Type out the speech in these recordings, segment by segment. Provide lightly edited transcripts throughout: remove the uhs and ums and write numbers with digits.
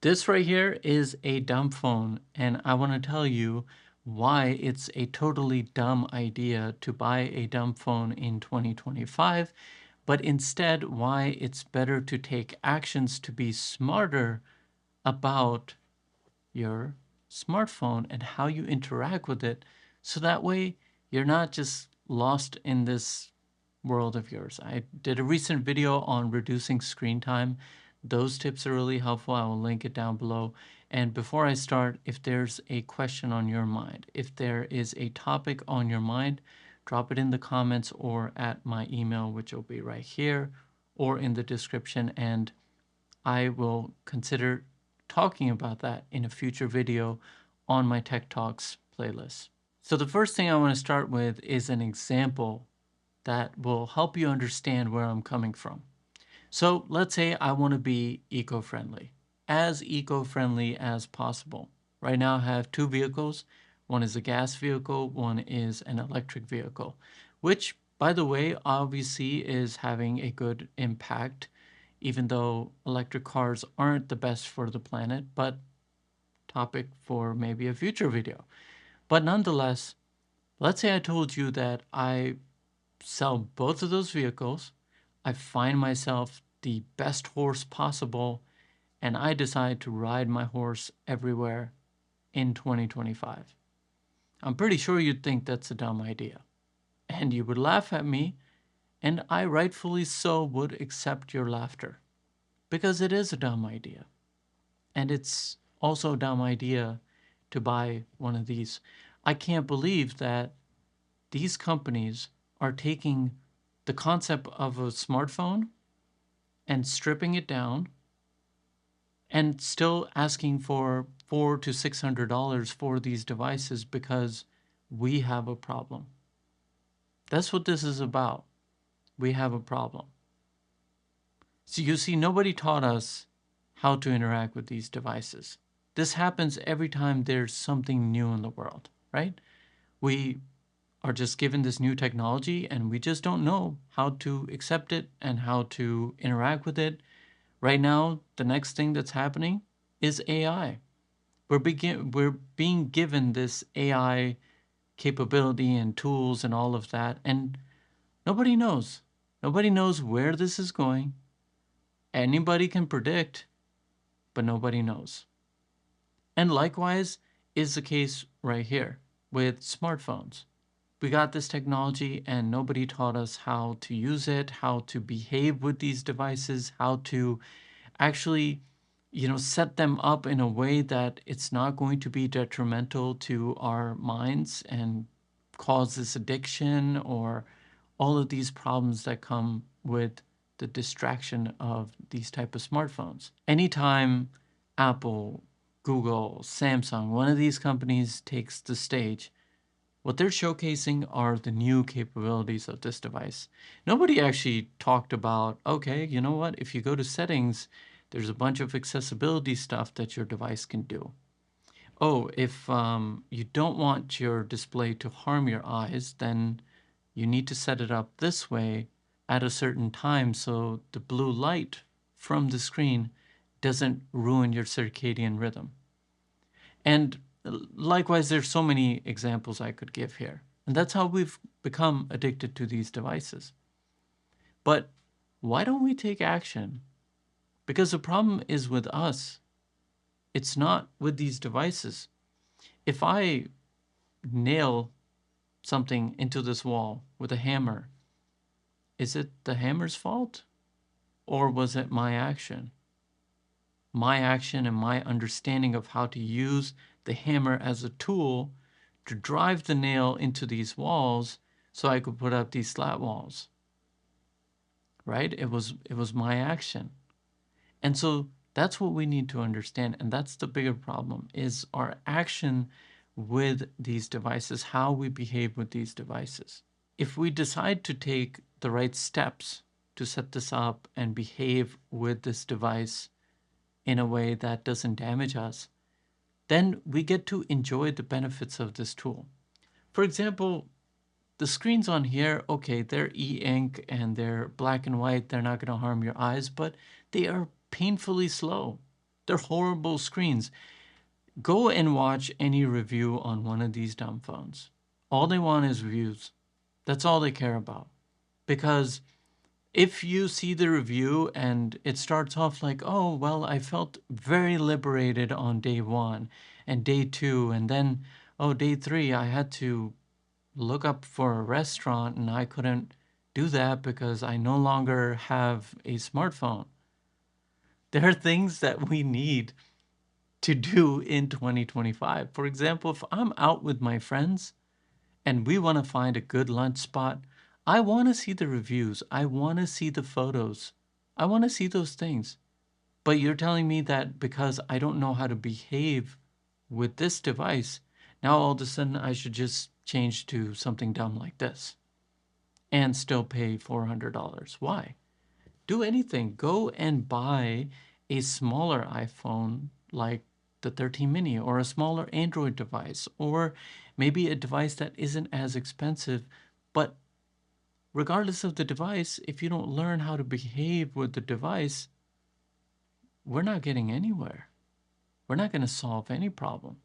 This right here is a dumb phone, and I want to tell you why it's a totally dumb idea to buy a dumb phone in 2025, but instead why it's better to take actions to be smarter about your smartphone and how you interact with it, so that way you're not just lost in this world of yours. I did a recent video on reducing screen time. Those tips are really helpful. I will link it down below. And before I start, if there's a question on your mind, if there is a topic on your mind, drop it in the comments or at my email, which will be right here or in the description, and I will consider talking about that in a future video on my Tech Talks playlist. So the first thing I want to start with is an example that will help you understand where I'm coming from. So let's say I want to be eco-friendly as possible. Right now I have two vehicles. One is a gas vehicle, one is an electric vehicle, which, by the way, obviously is having a good impact, even though electric cars aren't the best for the planet, but topic for maybe a future video. But nonetheless, let's say I told you that I sell both of those vehicles, I find myself the best horse possible, and I decide to ride my horse everywhere in 2025. I'm pretty sure you'd think that's a dumb idea. And you would laugh at me, and I rightfully so would accept your laughter. Because it is a dumb idea. And it's also a dumb idea to buy one of these. I can't believe that these companies are taking the concept of a smartphone and stripping it down and still asking for $400 to $600 for these devices because we have a problem. That's what this is about. We have a problem. So you see, nobody taught us how to interact with these devices. This happens every time there's something new in the world, right? We are just given this new technology and we just don't know how to accept it and how to interact with it. Right now, the next thing that's happening is AI. We're being given this AI capability and tools and all of that, and nobody knows. Nobody knows where this is going. Anybody can predict, but nobody knows. And likewise is the case right here with smartphones. We got this technology and nobody taught us how to use it, how to behave with these devices, how to actually, set them up in a way that it's not going to be detrimental to our minds and cause this addiction or all of these problems that come with the distraction of these type of smartphones. Anytime Apple, Google, Samsung, one of these companies takes the stage, what they're showcasing are the new capabilities of this device. Nobody actually talked about, okay, you know what, if you go to settings, there's a bunch of accessibility stuff that your device can do. Oh, if you don't want your display to harm your eyes, then you need to set it up this way at a certain time so the blue light from the screen doesn't ruin your circadian rhythm. And likewise, there's so many examples I could give here. And that's how we've become addicted to these devices. But why don't we take action? Because the problem is with us. It's not with these devices. If I nail something into this wall with a hammer, is it the hammer's fault? Or was it my action? My action and my understanding of how to use the hammer as a tool to drive the nail into these walls so I could put up these slat walls. Right? It was my action. And so that's what we need to understand, and that's the bigger problem, is our action with these devices, how we behave with these devices. If we decide to take the right steps to set this up and behave with this device in a way that doesn't damage us, then we get to enjoy the benefits of this tool. For example, the screens on here, okay, they're e-ink and they're black and white. They're not going to harm your eyes, but they are painfully slow. They're horrible screens. Go and watch any review on one of these dumb phones. All they want is views. That's all they care about. Because if you see the review and it starts off like, oh, well, I felt very liberated on day one and day two, and then, oh, day three, I had to look up for a restaurant and I couldn't do that because I no longer have a smartphone. There are things that we need to do in 2025. For example, if I'm out with my friends and we want to find a good lunch spot, I want to see the reviews. I want to see the photos. I want to see those things. But you're telling me that because I don't know how to behave with this device, now all of a sudden I should just change to something dumb like this and still pay $400. Why? Do anything. Go and buy a smaller iPhone like the 13 mini or a smaller Android device or maybe a device that isn't as expensive. But regardless of the device, if you don't learn how to behave with the device, we're not getting anywhere. We're not going to solve any problem.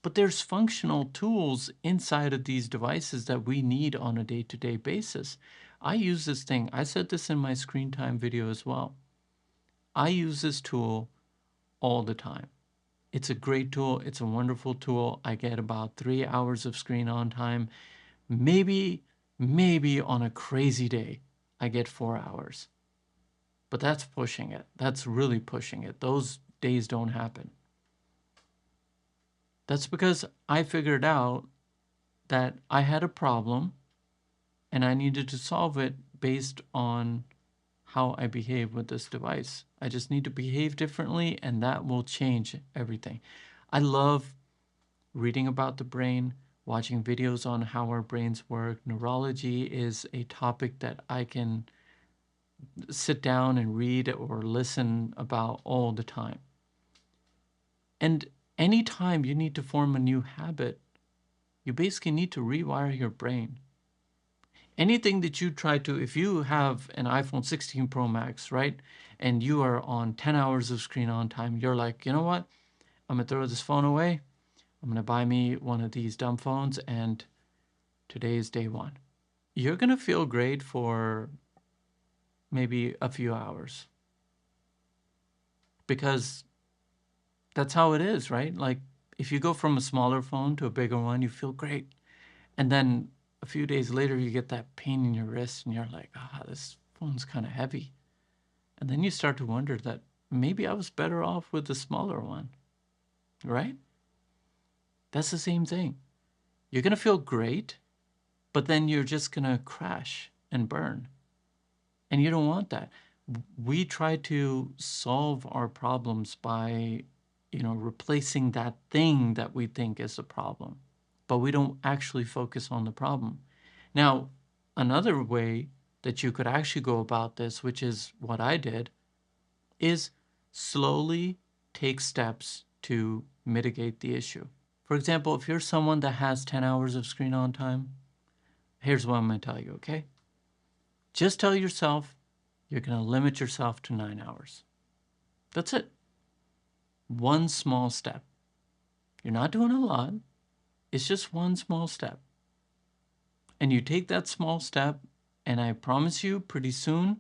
But there's functional tools inside of these devices that we need on a day-to-day basis. I use this thing. I said this in my screen time video as well. I use this tool all the time. It's a great tool. It's a wonderful tool. I get about 3 hours of screen on time. Maybe on a crazy day, I get 4 hours. But that's pushing it. That's really pushing it. Those days don't happen. That's because I figured out that I had a problem and I needed to solve it based on how I behave with this device. I just need to behave differently and that will change everything. I love reading about the brain, watching videos on how our brains work. Neurology is a topic that I can sit down and read or listen about all the time. And anytime you need to form a new habit, you basically need to rewire your brain. Anything that you try to, if you have an iPhone 16 Pro Max, right, and you are on 10 hours of screen on time, you're like, you know what? I'm going to throw this phone away. I'm going to buy me one of these dumb phones, and today is day one. You're going to feel great for maybe a few hours because that's how it is, right? Like if you go from a smaller phone to a bigger one, you feel great. And then a few days later, you get that pain in your wrist and you're like, this phone's kind of heavy. And then you start to wonder that maybe I was better off with the smaller one, right? That's the same thing. You're going to feel great, but then you're just going to crash and burn. And you don't want that. We try to solve our problems by, replacing that thing that we think is a problem, but we don't actually focus on the problem. Now, another way that you could actually go about this, which is what I did, is slowly take steps to mitigate the issue. For example, if you're someone that has 10 hours of screen on time, here's what I'm going to tell you, okay? Just tell yourself you're going to limit yourself to 9 hours. That's it. One small step. You're not doing a lot. It's just one small step. And you take that small step, and I promise you, pretty soon,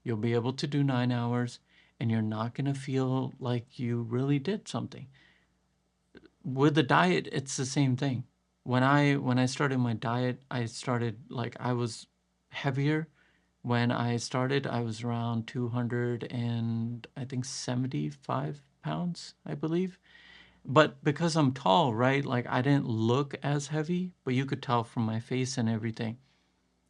you'll be able to do 9 hours, and you're not going to feel like you really did something. With the diet, it's the same thing. When I started my diet, I was heavier. When I started, I was around 200 and I think 75 pounds, I believe. But because I'm tall, right? Like I didn't look as heavy, but you could tell from my face and everything.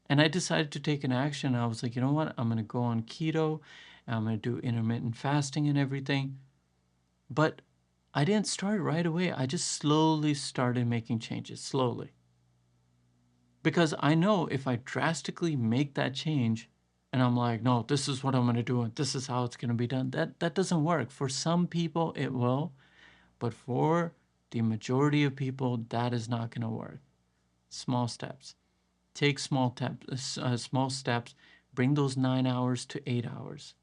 And I decided to take an action. I was like, you know what? I'm going to go on keto. I'm going to do intermittent fasting and everything. But I didn't start right away. I just slowly started making changes, slowly. Because I know if I drastically make that change and I'm like, no, this is what I'm going to do and this is how it's going to be done, that doesn't work. For some people, it will. But for the majority of people, that is not going to work. Small steps. Take small steps. Bring those 9 hours to 8 hours,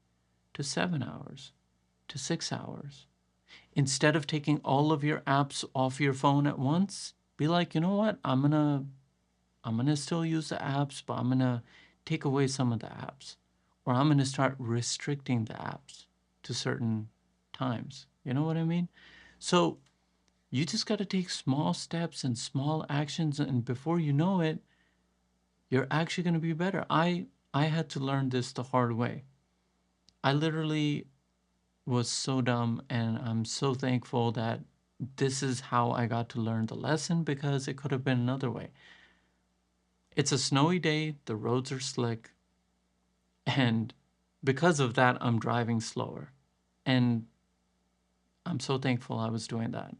to 7 hours. to 6 hours. Instead of taking all of your apps off your phone at once, be like, you know what? I'm gonna still use the apps, but I'm gonna take away some of the apps. Or I'm gonna start restricting the apps to certain times. You know what I mean? So you just gotta take small steps and small actions, and before you know it, you're actually gonna be better. I had to learn this the hard way. I literally was so dumb, and I'm so thankful that this is how I got to learn the lesson, because it could have been another way. It's a snowy day, the roads are slick, and because of that, I'm driving slower. And I'm so thankful I was doing that.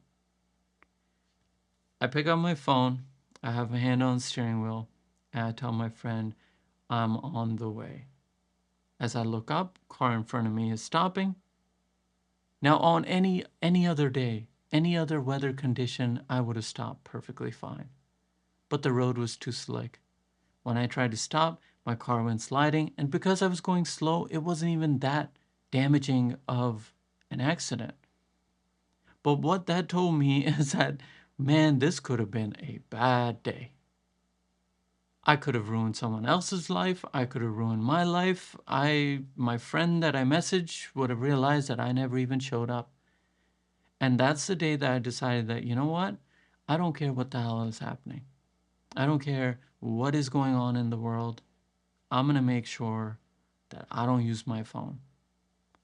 I pick up my phone, I have my hand on the steering wheel, and I tell my friend I'm on the way. As I look up, car in front of me is stopping. Now, on any other day, any other weather condition, I would have stopped perfectly fine. But the road was too slick. When I tried to stop, my car went sliding, and because I was going slow, it wasn't even that damaging of an accident. But what that told me is that, man, this could have been a bad day. I could have ruined someone else's life. I could have ruined my life. My friend that I messaged would have realized that I never even showed up. And that's the day that I decided that, you know what? I don't care what the hell is happening. I don't care what is going on in the world. I'm going to make sure that I don't use my phone.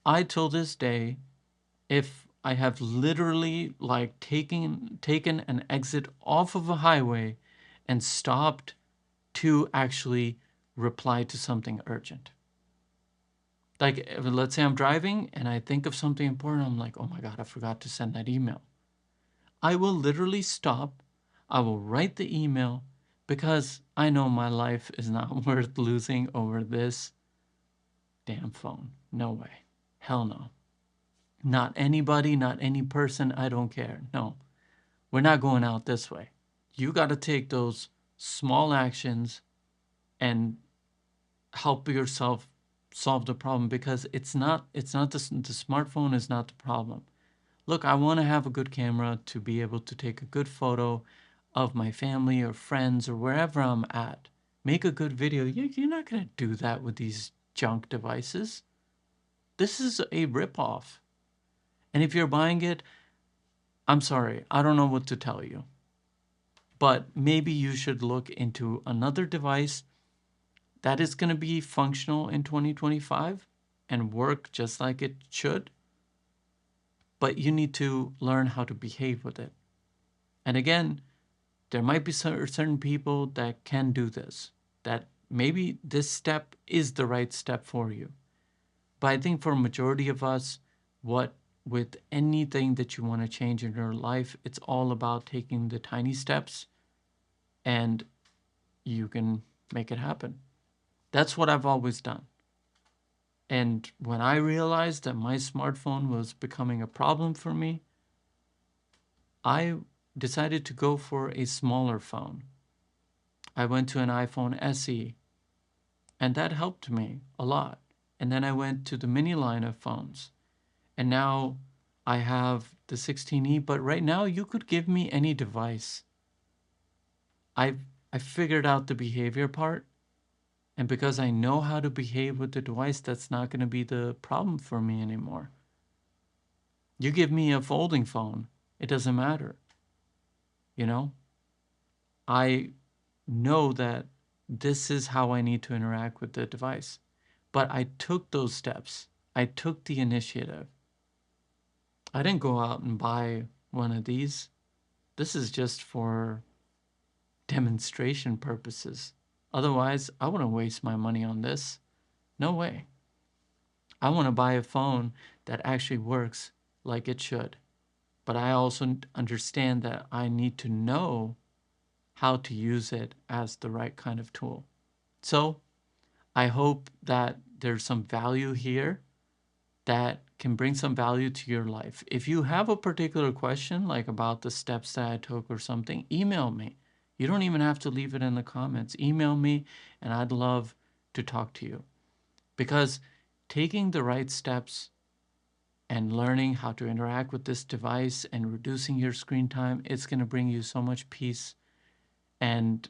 I, till this day, if I have literally like taken an exit off of a highway and stopped to actually reply to something urgent. Like, let's say I'm driving and I think of something important, I'm like, oh my God, I forgot to send that email. I will literally stop. I will write the email, because I know my life is not worth losing over this damn phone. No way. Hell no. Not anybody, not any person. I don't care. No, we're not going out this way. You got to take those small actions and help yourself solve the problem, because it's not the smartphone is not the problem. Look, I want to have a good camera to be able to take a good photo of my family or friends or wherever I'm at. Make a good video. You're not going to do that with these junk devices. This is a ripoff. And if you're buying it, I'm sorry, I don't know what to tell you. But maybe you should look into another device that is going to be functional in 2025 and work just like it should. But you need to learn how to behave with it. And again, there might be certain people that can do this, that maybe this step is the right step for you. But I think for a majority of us, with anything that you want to change in your life, it's all about taking the tiny steps, and you can make it happen. That's what I've always done. And when I realized that my smartphone was becoming a problem for me, I decided to go for a smaller phone. I went to an iPhone SE, and that helped me a lot. And then I went to the mini line of phones, and now I have the 16E. But right now, you could give me any device. I figured out the behavior part, and because I know how to behave with the device, that's not going to be the problem for me anymore. You give me a folding phone, it doesn't matter. You know, I know that this is how I need to interact with the device. But I took those steps. I took the initiative. I didn't go out and buy one of these. This is just for demonstration purposes. Otherwise, I wouldn't waste my money on this. No way. I want to buy a phone that actually works like it should. But I also understand that I need to know how to use it as the right kind of tool. So I hope that there's some value here that can bring some value to your life. If you have a particular question, like about the steps that I took or something, email me. You don't even have to leave it in the comments. Email me, and I'd love to talk to you. Because taking the right steps and learning how to interact with this device and reducing your screen time, it's going to bring you so much peace. And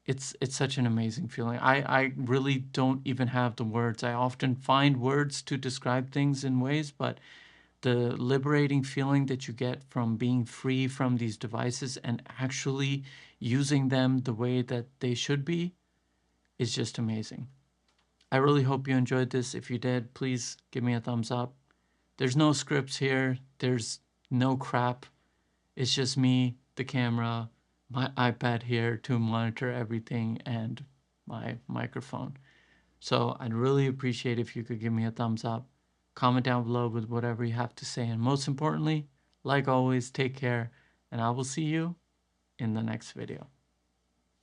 it's such an amazing feeling. I really don't even have the words. I often find words to describe things in ways, but the liberating feeling that you get from being free from these devices and actually using them the way that they should be is just amazing. I really hope you enjoyed this. If you did, please give me a thumbs up. There's no scripts here. There's no crap. It's just me, the camera, my iPad here to monitor everything, and my microphone. So I'd really appreciate if you could give me a thumbs up. Comment down below with whatever you have to say. And most importantly, like always, take care, and I will see you in the next video.